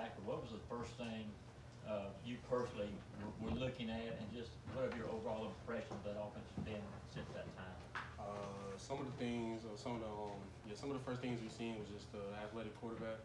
linebacker, what was the first thing you personally were looking at, and just what are your overall impressions of that offense been since that time? Some of the things, or some of the first things we've seen was just the athletic quarterback.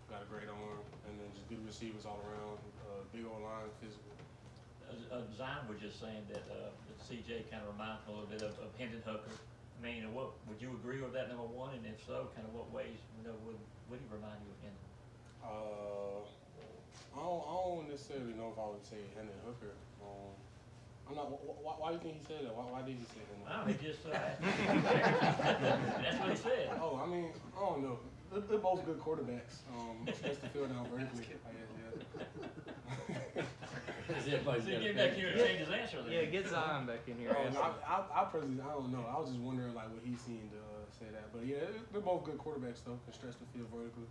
Got a great arm, and then just good receivers all around. Big old line, physical. Zion was just saying that CJ kind of reminds me a little bit of Hendon Hooker. I mean, what would you agree with that, number one? And if so, kind of what ways would he remind you of Hendon? I don't necessarily know if I would say Hendon Hooker. I'm not. Why do you think he said that? Why did he say Hendon? I mean, just that's what he said. Oh, I mean, I don't know. They're both good quarterbacks. Stretch the field down vertically. I guess, yeah. So he came back here and changed his answer. Then. Yeah, get Zion back in here. I personally, I don't know. I was just wondering like what he's seen to say that. But yeah, they're both good quarterbacks though. Can stretch the field vertically.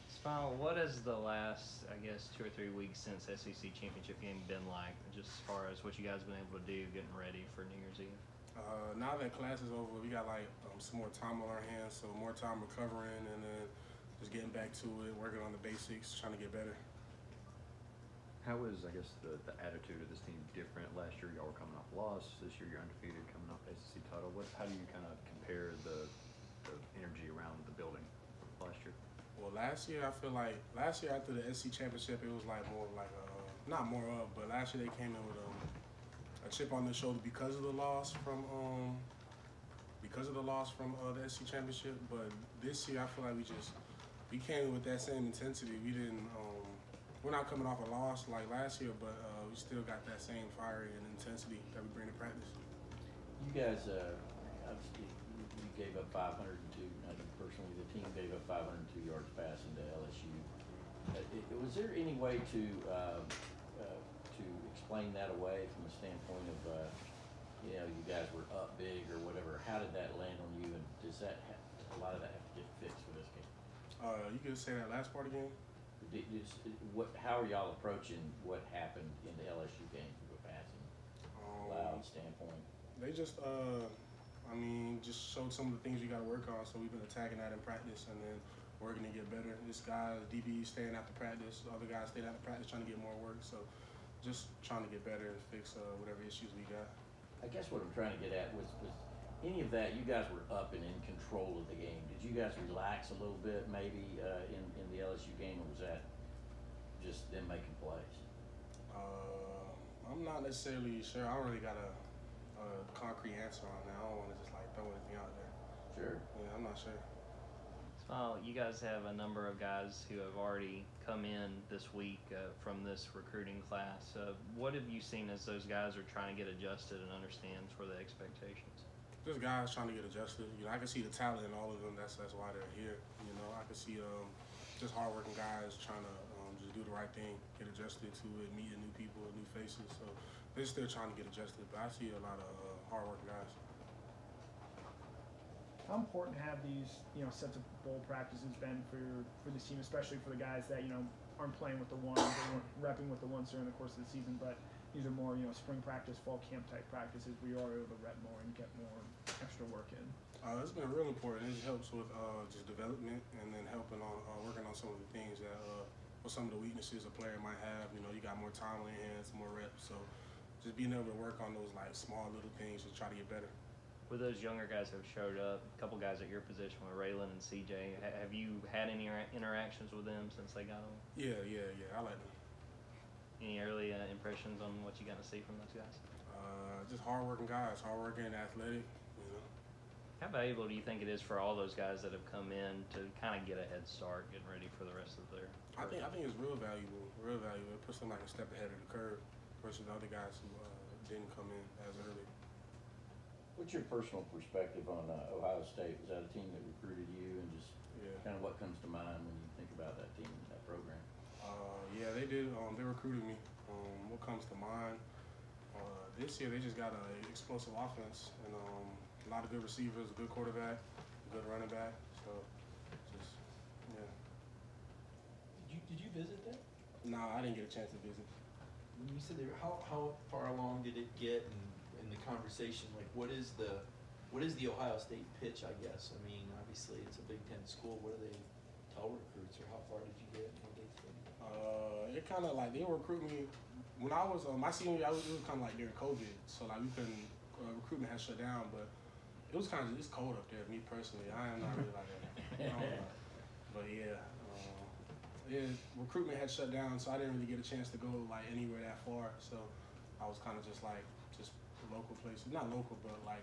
Smael, what has the last, I guess, 2 or 3 weeks since SEC championship game been like, just as far as what you guys have been able to do getting ready for New Year's Eve? Now that class is over, we got like some more time on our hands, so more time recovering, and then just getting back to it, working on the basics, trying to get better. How is, I guess, the attitude of this team different? Last year y'all were coming off a loss. This year you're undefeated, coming off SEC title. How do you kind of compare the energy around the building last year? Well, last year I feel like after the SEC championship, it was like more of like not more of, but last year they came in with a chip on their shoulder because of the loss from the SEC championship. But this year I feel like we came in with that same intensity. We're not coming off a loss like last year, but we still got that same fire and intensity that we bring to practice. You guys, obviously, you gave up 502. I think personally, the team gave up 502 yards passing to LSU. Was there any way to explain that away from the standpoint of, you guys were up big or whatever? How did that land on you, and does that a lot of that have to get fixed for this game? You could say that last part again. How are y'all approaching what happened in the LSU game from a passing loud standpoint? They just showed some of the things you got to work on. So we've been attacking that in practice and then working to get better. This guy, DB, staying after practice. The other guys staying after practice, trying to get more work. So just trying to get better and fix whatever issues we got. I guess what I'm trying to get at was any of that, you guys were up and in control of the game. Did you guys relax a little bit maybe in the LSU game, or was that just them making plays? I'm not necessarily sure. I don't really got a concrete answer on that. I don't want to just like throw anything out there. Sure. Yeah, I'm not sure. Smael, you guys have a number of guys who have already come in this week from this recruiting class. What have you seen as those guys are trying to get adjusted and understand for the expectations? Just guys trying to get adjusted. I can see the talent in all of them. That's why they're here. I can see just hardworking guys trying to just do the right thing, get adjusted to it, meeting new people, new faces. So they're still trying to get adjusted. But I see a lot of hardworking guys. How important have these sets of bowl practices been for this team, especially for the guys that aren't playing with the ones, they weren't repping with the ones during the course of the season, but these are more spring practice, fall camp type practices where you are able to rep more and get more extra work in. It's been real important. It helps with just development and then helping on working on some of the things that or some of the weaknesses a player might have. You got more time on your hands, more reps. So just being able to work on those like small little things to try to get better. With those younger guys who have showed up, a couple guys at your position with Raylan and CJ, have you had any interactions with them since they got on? Yeah. I like them. Any early impressions on what you got to see from those guys? Just hardworking guys, hardworking, athletic. How valuable do you think it is for all those guys that have come in to kind of get a head start, getting ready for the rest of their? I think it's real valuable. Real valuable. It puts them like a step ahead of the curve versus the other guys who didn't come in as early. What's your personal perspective on Ohio State? Was that a team that recruited you, and just kind of what comes to mind when you think about that team, that program? Yeah, they did. They recruited me. What comes to mind? This year they just got an explosive offense and a lot of good receivers, a good quarterback, a good running back. So, just Did you visit them? No, I didn't get a chance to visit. When you said how far along did it get in the conversation? Like, what is the Ohio State pitch? I guess. I mean, obviously it's a Big Ten school. What do they tell no recruits, or how far did you get on day 3? It kind of like they were recruiting me when I was my senior year. It was kind of like during COVID, so like we couldn't recruitment had shut down, but it was kind of it's cold up there. Me personally, I am not really like that. I don't know. But yeah, recruitment had shut down, so I didn't really get a chance to go like anywhere that far. So I was kind of just local places, not local, but like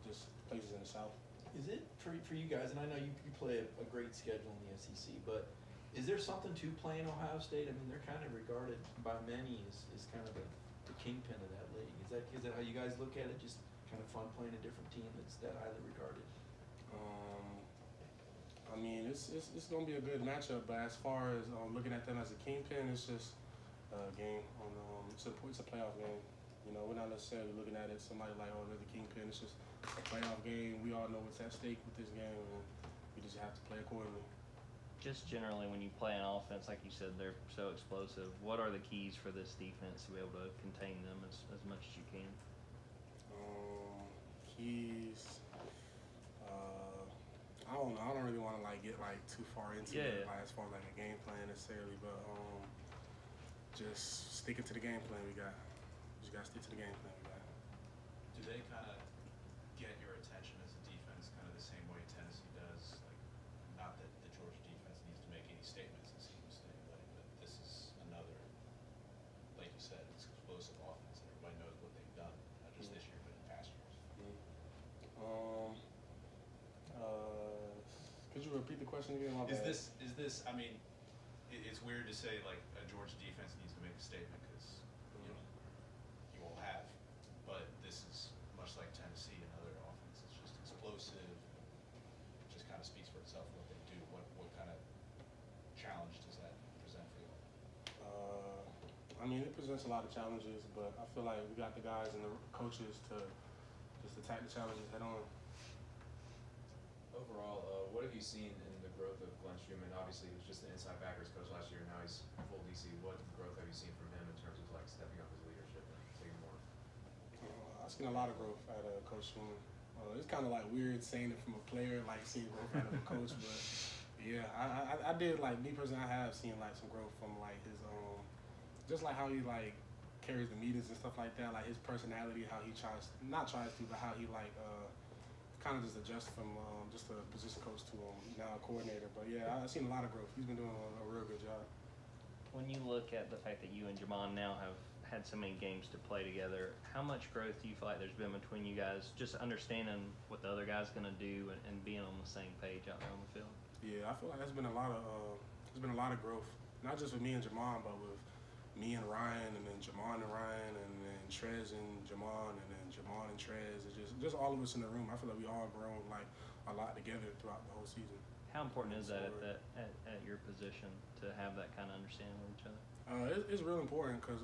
just places in the South. Is it for you guys, and I know you play a great schedule in the SEC, but is there something to playing Ohio State? I mean, they're kind of regarded by many as kind of the kingpin of that league. Is that how you guys look at it? Just kind of fun playing a different team that's that highly regarded? I mean, it's gonna be a good matchup, but as far as looking at them as a kingpin, it's just a game on it's a playoff game. You know, we're not necessarily looking at it somebody like, oh, they're the kingpin. It's just a playoff game. We all know what's at stake with this game, and we just have to play accordingly. Just generally, when you play an offense, like you said, they're so explosive. What are the keys for this defense to be able to contain them as much as you can? Keys. I don't know. I don't really want to like get like too far into it, like as far as like a game plan necessarily, but just sticking to the game plan we got. Just gotta stick to the game plan we got. Do they kind of get your attention as a defense kind of the same way Tennessee does? Like, not that the Georgia defense needs to make any statements and seem to stay, but this is another, like you said, it's explosive offense, and everybody knows what they've done, not just this year, but in past years. Could you repeat the question again? My bad. Is this? I mean, it's weird to say like a Georgia defense needs to make a statement because you won't have, but this is much like Tennessee and other offenses. It's just explosive. It just kind of speaks for itself what they do. What kind of challenge does that present for you? I mean, it presents a lot of challenges, but I feel like we got the guys and the coaches to just attack the challenges head on. Overall, what have you seen in the growth of Glenn Schumann? Obviously, he was just the inside backers coach last year. Now he's full DC. What growth have you seen from him in terms of like stepping up his leadership and taking more? I've seen a lot of growth out of Coach Schumann. It's kind of like weird saying it from a player, like seeing growth out of a coach, but yeah, I did like me personally. I have seen like some growth from like his just like how he like carries the meetings and stuff like that. Like his personality, how he but how he like kind of just adjust from just a position coach to now a coordinator. But yeah, I've seen a lot of growth. He's been doing a real good job. When you look at the fact that you and Jamon now have had so many games to play together, how much growth do you feel like there's been between you guys, just understanding what the other guy's going to do and being on the same page out there on the field? Yeah, I feel like there's been a lot of growth, not just with me and Jamon, but with me and Ryan, and then Jamon and Ryan, and then Trez and Jamon, and then Jamon and Trez. It's just all of us in the room. I feel like we all grown like a lot together throughout the whole season. How important is that at your position to have that kind of understanding with each other? It's real important because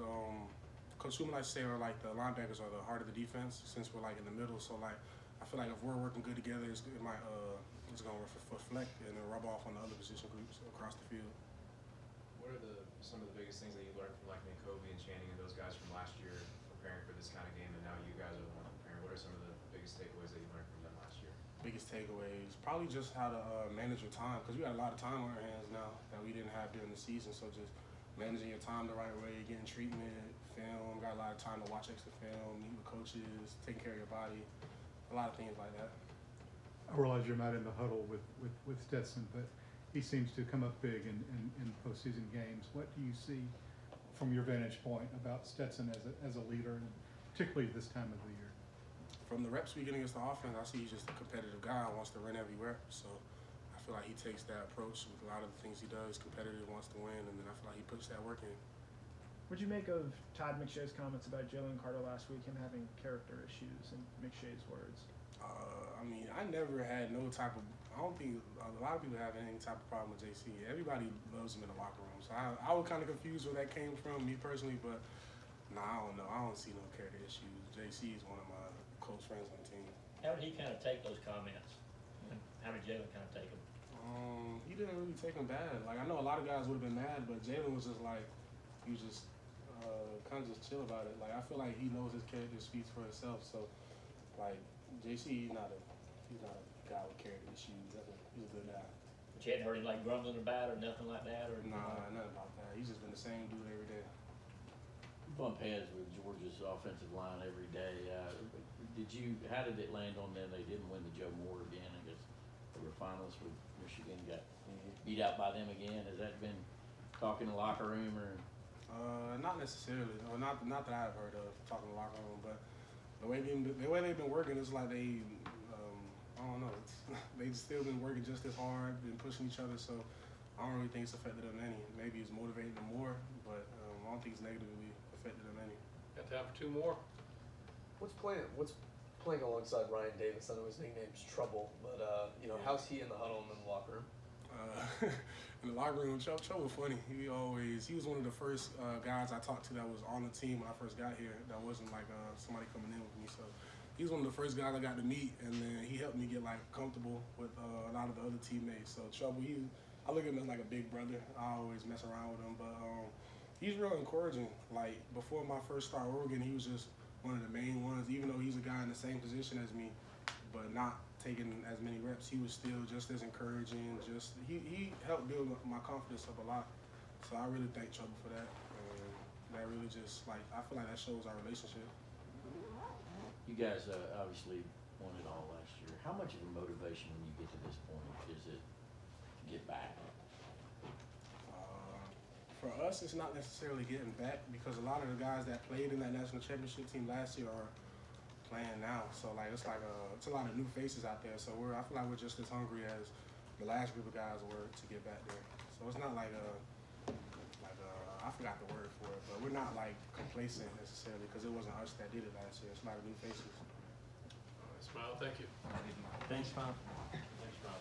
Coach Schumann likes to say like the linebackers are the heart of the defense since we're like in the middle. So like I feel like if we're working good together, it's going to reflect and then rub off on the other position groups across the field. What are some of the biggest things that you learned from like Kobe and Channing and those guys from last year preparing for this kind of game, and now you guys are the ones preparing? What are some of the biggest takeaways that you learned from them last year? Biggest takeaways, probably just how to manage your time, because we got a lot of time on our hands now that we didn't have during the season. So just managing your time the right way, getting treatment, film, got a lot of time to watch extra film, meet with coaches, taking care of your body, a lot of things like that. I realize you're not in the huddle with Stetson, but he seems to come up big in postseason games. What do you see from your vantage point about Stetson as a leader, and particularly this time of the year? From the reps we get against the offense, I see he's just a competitive guy, wants to win every rep. So I feel like he takes that approach with a lot of the things he does, competitive, wants to win, and then I feel like he puts that work in. What'd you make of Todd McShay's comments about Jalen Carter last week, him having character issues, in McShay's words? I mean, I never had no type of, I don't think a lot of people have any type of problem with JC. Everybody loves him in the locker room. So I was kind of confused where that came from, me personally, but I don't know. I don't see no character issues. JC is one of my close friends on the team. How did he kind of take those comments? And how did Jalen kind of take them? He didn't really take them bad. Like, I know a lot of guys would have been mad, but Jalen was just like, he was just kind of just chill about it. Like, I feel like he knows his character speaks for itself. So, like, JC, he's not a guy with character issues. He's a good guy. But you hadn't heard him like grumbling about or nothing like that, or? Nah, nothing about that. He's just been the same dude every day. You bump heads with Georgia's offensive line every day. How did it land on them? They didn't win the Joe Moore again. I guess they were finalists with Michigan, got beat out by them again. Has that been talk in the locker room or? Not necessarily. Or not that I've heard of talking in the locker room, but the way they've been working is like they, I don't know. They've still been working just as hard, been pushing each other. So I don't really think it's affected them any. Maybe it's motivating them more, but I don't think it's negatively affected them any. Got time for two more. What's playing alongside Ryan Davis? I know his nickname's Trouble, but how's he in the huddle and in the locker room? In the locker room, Cho was funny. He was one of the first guys I talked to that was on the team when I first got here. That wasn't like somebody coming in with me. So he was one of the first guys I got to meet, and then he helped me get like comfortable with a lot of the other teammates. So Trouble, I look at him as like a big brother. I always mess around with him, but he's real encouraging. Like before my first start at Oregon, he was just one of the main ones. Even though he's a guy in the same position as me, but not taking as many reps, he was still just as encouraging. He helped build my confidence up a lot. So I really thank Trouble for that. And that really just I feel like that shows our relationship. You guys obviously won it all last year. How much of a motivation when you get to this point is it to get back? For us, it's not necessarily getting back because a lot of the guys that played in that national championship team last year are playing now. So it's a lot of new faces out there. So I feel like we're just as hungry as the last group of guys were to get back there. So it's not I forgot the word for it, but we're not like complacent necessarily because it wasn't us that did it last year. It's a lot of new faces. Smael, thank you. Thanks, Bob. Thanks, Rob.